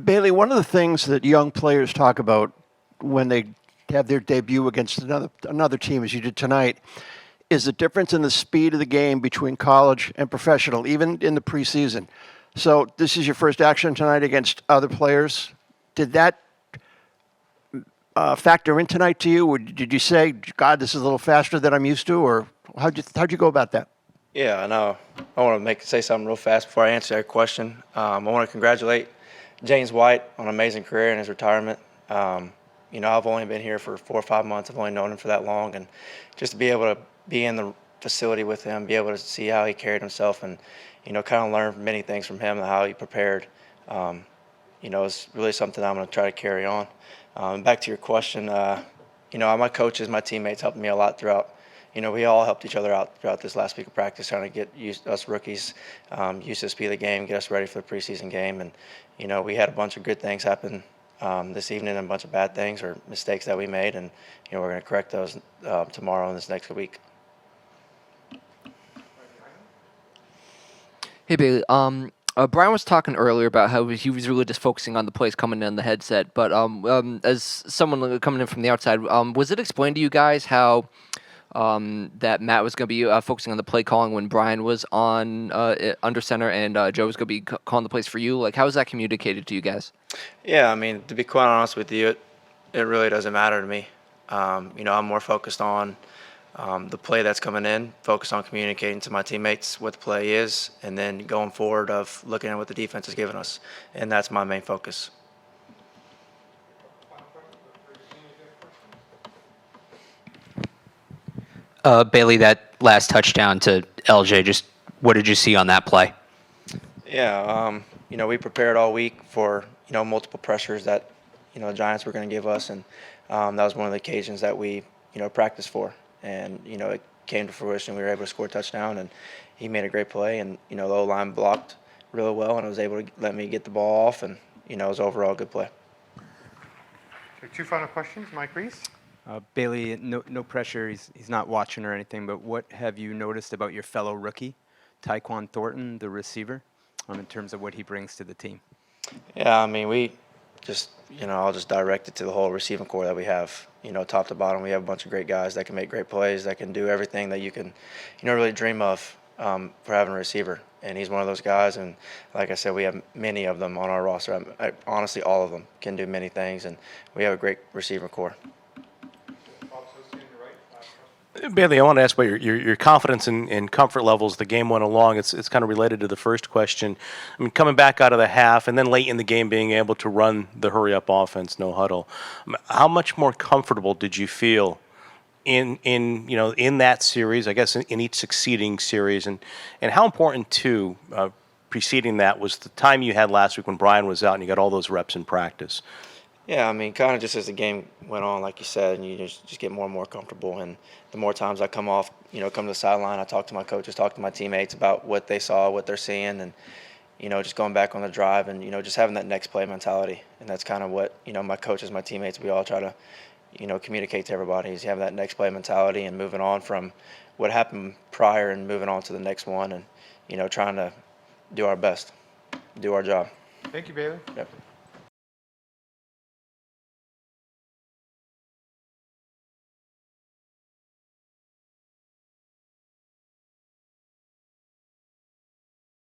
Bailey, one of the things that young players talk about when they have their debut against another team, as you did tonight, is the difference in the speed of the game between college and professional, even in the preseason. So this is your first action tonight against other players. Did that factor in tonight to you, or did you say, "God, this is a little faster than I'm used to," or how'd you go about that? Yeah, I know. I want to say something real fast before I answer that question. I want to congratulate James White on an amazing career in his retirement. I've only been here for 4 or 5 months. I've only known him for that long, and just to be able to be in the facility with him, be able to see how he carried himself, and kind of learn many things from him and how he prepared. Is really something I'm going to try to carry on. Back to your question, my coaches, my teammates helped me a lot throughout. We all helped each other out throughout this last week of practice, trying to get us rookies used to the speed of the game, get us ready for the preseason game. And, we had a bunch of good things happen this evening and a bunch of bad things or mistakes that we made. And, we're going to correct those tomorrow and this next week. Hey, Bailey. Brian was talking earlier about how he was really just focusing on the plays coming in the headset. But as someone coming in from the outside, was it explained to you guys how that Matt was going to be focusing on the play calling when Brian was on under center and Joe was going to be calling the plays for you? Like, how was that communicated to you guys? Yeah, I mean, to be quite honest with you, it really doesn't matter to me. I'm more focused on the play that's coming in, focused on communicating to my teammates what the play is, and then going forward of looking at what the defense has given us. And that's my main focus. Bailey, that last touchdown to LJ, just what did you see on that play? Yeah, we prepared all week for, multiple pressures that, the Giants were going to give us. And that was one of the occasions that we, practiced for. And, it came to fruition. We were able to score a touchdown, and he made a great play. And, the O-line blocked really well, and it was able to let me get the ball off. And, it was overall a good play. Okay, 2 final questions. Mike Reese. Bailey, no pressure. He's not watching or anything, but what have you noticed about your fellow rookie, Tyquan Thornton, the receiver, in terms of what he brings to the team? Yeah, I mean, we just, I'll just direct it to the whole receiving core that we have. Top to bottom, we have a bunch of great guys that can make great plays, that can do everything that you can, really dream of for having a receiver. And he's one of those guys. And like I said, we have many of them on our roster. Honestly, all of them can do many things, and we have a great receiver core. Bailey, I want to ask about your confidence and comfort levels. The game went along. It's kind of related to the first question. I mean, coming back out of the half and then late in the game being able to run the hurry-up offense, no huddle. How much more comfortable did you feel in that series? I guess in each succeeding series, and how important too, preceding that was the time you had last week when Brian was out and you got all those reps in practice. Yeah, I mean, kind of just as the game went on, like you said, and you just get more and more comfortable. And the more times I come to the sideline, I talk to my coaches, talk to my teammates about what they saw, what they're seeing, and, just going back on the drive and, just having that next play mentality. And that's kind of what, my coaches, my teammates, we all try to, communicate to everybody is having that next play mentality and moving on from what happened prior and moving on to the next one and, trying to do our best, do our job. Thank you, Bailey. Yep.